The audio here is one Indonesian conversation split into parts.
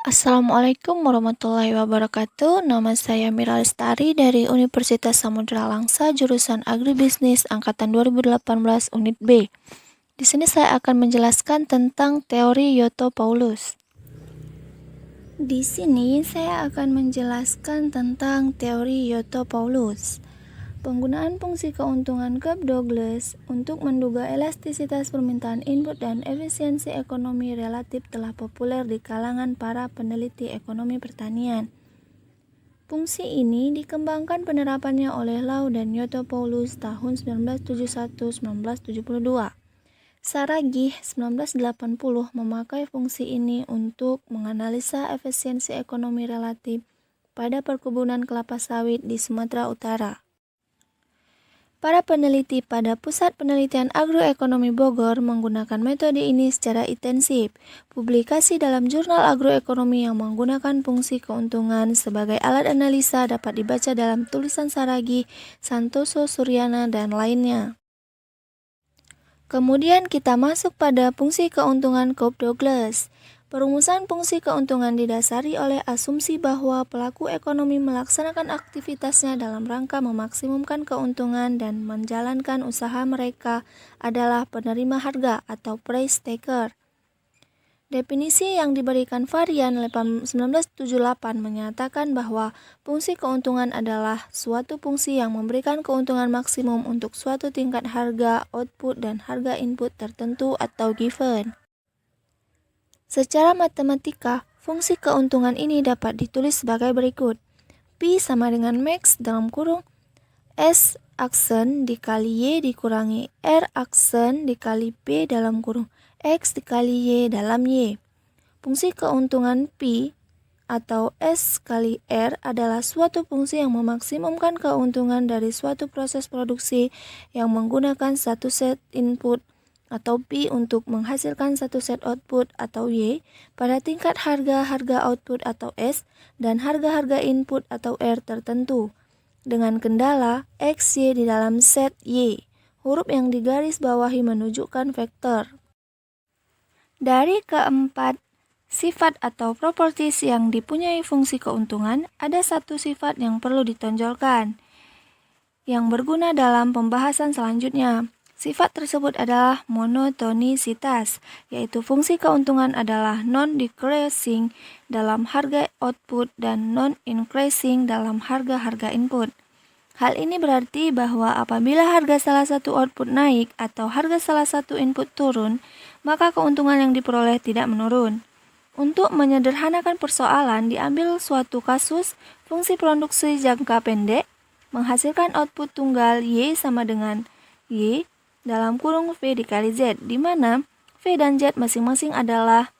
Assalamualaikum warahmatullahi wabarakatuh. Nama saya Mira Lestari dari Universitas Samudra Langsa, jurusan Agribisnis angkatan 2018 Unit B. Di sini saya akan menjelaskan tentang teori Yoto Paulus. Di sini saya akan menjelaskan tentang teori Yoto Paulus. Penggunaan fungsi keuntungan Cobb-Douglas untuk menduga elastisitas permintaan input dan efisiensi ekonomi relatif telah populer di kalangan para peneliti ekonomi pertanian. Fungsi ini dikembangkan penerapannya oleh Lau dan Yoto Paulus tahun 1971-1972. Saragih 1980 memakai fungsi ini untuk menganalisa efisiensi ekonomi relatif pada perkebunan kelapa sawit di Sumatera Utara. Para peneliti pada Pusat Penelitian Agroekonomi Bogor menggunakan metode ini secara intensif. Publikasi dalam jurnal agroekonomi yang menggunakan fungsi keuntungan sebagai alat analisa dapat dibaca dalam tulisan Saragih, Santoso, Suryana, dan lainnya. Kemudian kita masuk pada fungsi keuntungan Cobb-Douglas. Perumusan fungsi keuntungan didasari oleh asumsi bahwa pelaku ekonomi melaksanakan aktivitasnya dalam rangka memaksimumkan keuntungan dan menjalankan usaha mereka adalah penerima harga atau price taker. Definisi yang diberikan Varian 1978 menyatakan bahwa fungsi keuntungan adalah suatu fungsi yang memberikan keuntungan maksimum untuk suatu tingkat harga, output, dan harga input tertentu atau given. Secara matematika, fungsi keuntungan ini dapat ditulis sebagai berikut. P sama dengan max dalam kurung S aksen dikali Y dikurangi R aksen dikali P dalam kurung X dikali Y dalam Y. Fungsi keuntungan P atau S kali R adalah suatu fungsi yang memaksimumkan keuntungan dari suatu proses produksi yang menggunakan satu set input atau P untuk menghasilkan satu set output atau Y pada tingkat harga output atau S dan harga input atau R tertentu dengan kendala X, Y di dalam set Y. Huruf yang digaris bawahi menunjukkan vektor. Dari keempat sifat atau properties yang dipunyai fungsi keuntungan, ada satu sifat yang perlu ditonjolkan yang berguna dalam pembahasan selanjutnya. Sifat tersebut adalah monotonisitas, yaitu fungsi keuntungan adalah non-decreasing dalam harga output dan non-increasing dalam harga input. Hal ini berarti bahwa apabila harga salah satu output naik atau harga salah satu input turun, maka keuntungan yang diperoleh tidak menurun. Untuk menyederhanakan persoalan, diambil suatu kasus fungsi produksi jangka pendek menghasilkan output tunggal Y sama dengan Y dalam kurung V dikali Z, di mana V dan Z masing-masing adalah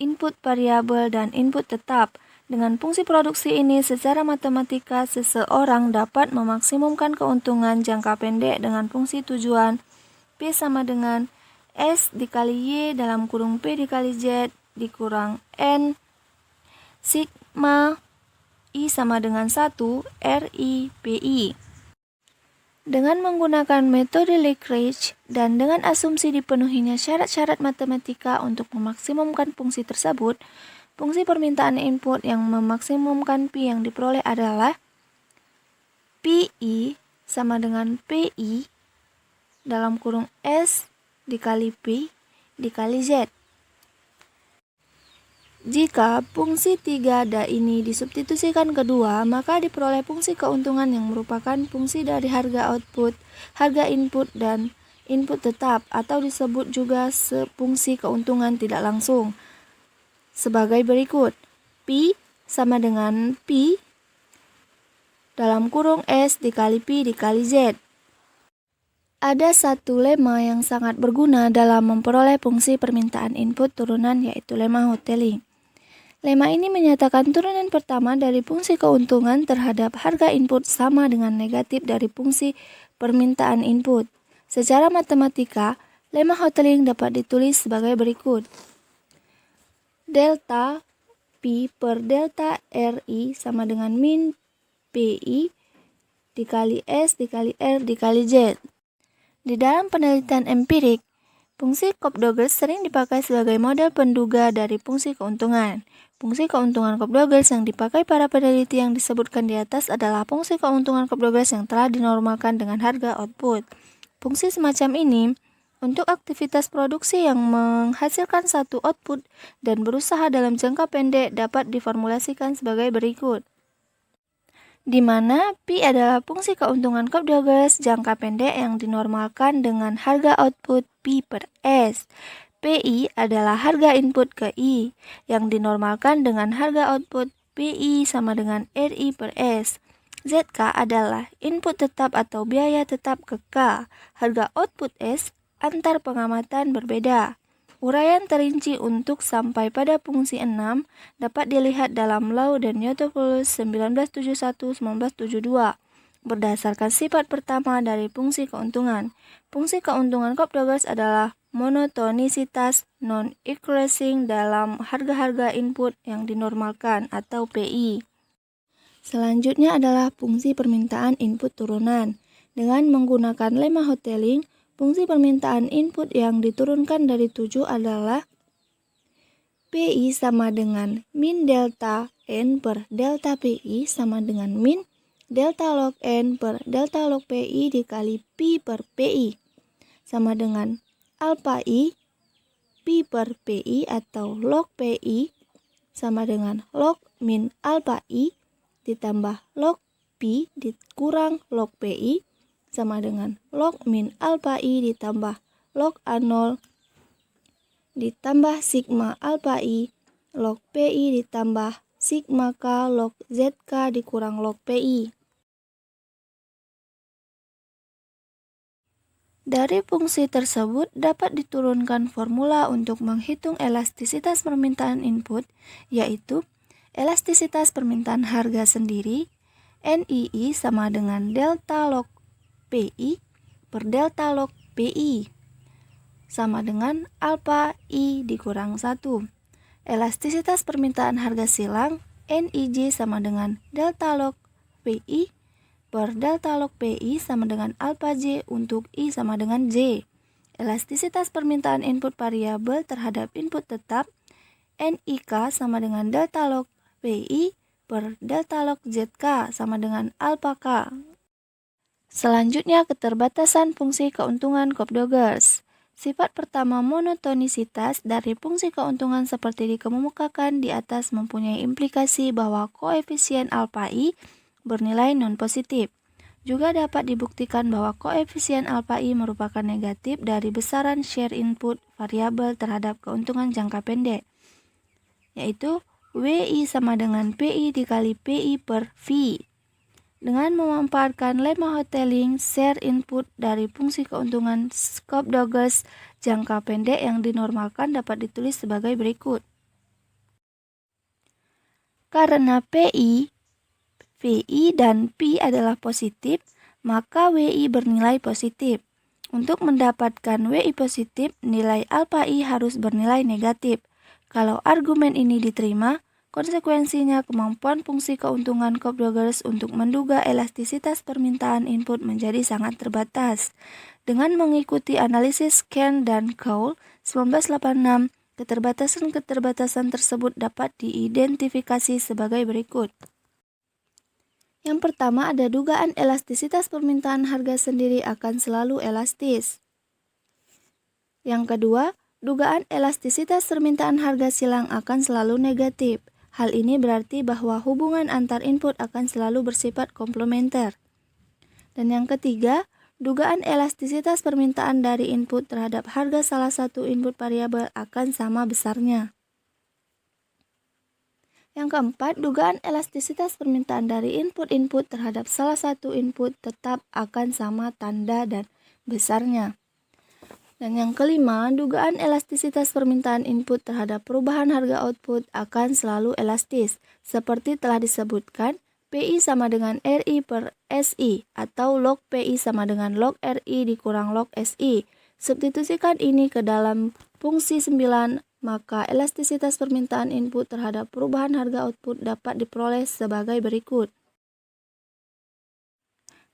input variabel dan input tetap. Dengan fungsi produksi ini, secara matematika seseorang dapat memaksimumkan keuntungan jangka pendek dengan fungsi tujuan P sama dengan S dikali Y dalam kurung P dikali Z dikurang N sigma I sama dengan 1 RI PI. Dengan menggunakan metode Lagrange dan dengan asumsi dipenuhinya syarat-syarat matematika untuk memaksimumkan fungsi tersebut, fungsi permintaan input yang memaksimumkan P yang diperoleh adalah PI sama dengan PI dalam kurung S dikali P dikali Z. Jika fungsi 3D ini disubstitusikan kedua, maka diperoleh fungsi keuntungan yang merupakan fungsi dari harga output, harga input, dan input tetap, atau disebut juga fungsi keuntungan tidak langsung. Sebagai berikut, P sama dengan P dalam kurung S dikali P dikali Z. Ada satu lema yang sangat berguna dalam memperoleh fungsi permintaan input turunan, yaitu lema Hotelling. Lema ini menyatakan turunan pertama dari fungsi keuntungan terhadap harga input sama dengan negatif dari fungsi permintaan input. Secara matematika, lema Hotelling dapat ditulis sebagai berikut. Delta P per delta RI sama dengan min PI dikali S dikali R dikali Z. Di dalam penelitian empirik, Fungsi Cobb-Douglas sering dipakai sebagai model penduga dari fungsi keuntungan. Fungsi keuntungan Cobb-Douglas yang dipakai para peneliti yang disebutkan di atas adalah fungsi keuntungan Cobb-Douglas yang telah dinormalkan dengan harga output. Fungsi semacam ini untuk aktivitas produksi yang menghasilkan satu output dan berusaha dalam jangka pendek dapat diformulasikan sebagai berikut. Di mana P adalah fungsi keuntungan Cobb-Douglas jangka pendek yang dinormalkan dengan harga output P per S. PI adalah harga input ke I yang dinormalkan dengan harga output PI sama dengan RI per S. ZK adalah input tetap atau biaya tetap ke K. Harga output S antar pengamatan berbeda. Uraian terinci untuk sampai pada fungsi 6 dapat dilihat dalam Law dan Newton-Fulus 1971-1972 berdasarkan sifat pertama dari fungsi keuntungan. Fungsi keuntungan Cobb-Douglas adalah monotonisitas non-increasing dalam harga-harga input yang dinormalkan atau PI. Selanjutnya adalah fungsi permintaan input turunan. Dengan menggunakan lemma Hotelling, fungsi permintaan input yang diturunkan dari 7 adalah PI sama dengan min delta N per delta PI sama dengan min delta log N per delta log PI dikali Pi per PI sama dengan alpha I Pi per PI atau log PI sama dengan log min alpha I ditambah log Pi dikurang log PI sama dengan log min alpha I ditambah log A0 ditambah sigma alpha I log PI ditambah sigma K log ZK dikurang log PI. Dari fungsi tersebut dapat diturunkan formula untuk menghitung elastisitas permintaan input, yaitu elastisitas permintaan harga sendiri NII sama dengan delta log PI per delta log PI sama dengan alpha I dikurang 1. Elastisitas permintaan harga silang NIJ sama dengan delta log PI per delta log PI sama dengan alpha J untuk I sama dengan J. Elastisitas permintaan input variabel terhadap input tetap NIK sama dengan delta log PI per delta log ZK sama dengan alpha K. Selanjutnya keterbatasan fungsi keuntungan Cobb-Douglas. Sifat pertama monotonisitas dari fungsi keuntungan seperti dikemukakan di atas mempunyai implikasi bahwa koefisien alpha I bernilai non-positif. Juga dapat dibuktikan bahwa koefisien alpha I merupakan negatif dari besaran share input variabel terhadap keuntungan jangka pendek, yaitu WI sama dengan PI dikali PI per V. Dengan memanfaatkan lemma Hotelling, share input dari fungsi keuntungan Cobb-Douglas jangka pendek yang dinormalkan dapat ditulis sebagai berikut. Karena PI, VI, dan P adalah positif, maka WI bernilai positif. Untuk mendapatkan WI positif, nilai alpha I harus bernilai negatif. Kalau argumen ini diterima, konsekuensinya kemampuan fungsi keuntungan Cobb-Douglas untuk menduga elastisitas permintaan input menjadi sangat terbatas. Dengan mengikuti analisis Kern dan Cole 1986, keterbatasan-keterbatasan tersebut dapat diidentifikasi sebagai berikut. Yang pertama ada dugaan elastisitas permintaan harga sendiri akan selalu elastis. Yang kedua, dugaan elastisitas permintaan harga silang akan selalu negatif. Hal ini berarti bahwa hubungan antar input akan selalu bersifat komplementer. Dan yang ketiga, dugaan elastisitas permintaan dari input terhadap harga salah satu input variabel akan sama besarnya. Yang keempat, dugaan elastisitas permintaan dari input-input terhadap salah satu input tetap akan sama tanda dan besarnya. Dan yang kelima, dugaan elastisitas permintaan input terhadap perubahan harga output akan selalu elastis. Seperti telah disebutkan, PI sama dengan RI per SI atau log PI sama dengan log RI dikurang log SI. Substitusikan ini ke dalam fungsi 9, maka elastisitas permintaan input terhadap perubahan harga output dapat diperoleh sebagai berikut.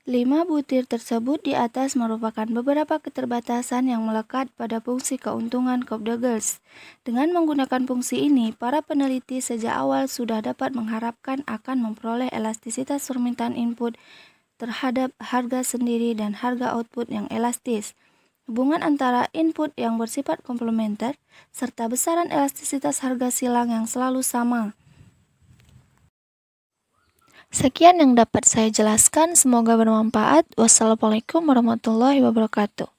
5 butir tersebut di atas merupakan beberapa keterbatasan yang melekat pada fungsi keuntungan Cobb Douglas. Dengan menggunakan fungsi ini, para peneliti sejak awal sudah dapat mengharapkan akan memperoleh elastisitas permintaan input terhadap harga sendiri dan harga output yang elastis, hubungan antara input yang bersifat komplementer, serta besaran elastisitas harga silang yang selalu sama. Sekian yang dapat saya jelaskan, semoga bermanfaat. Wassalamualaikum warahmatullahi wabarakatuh.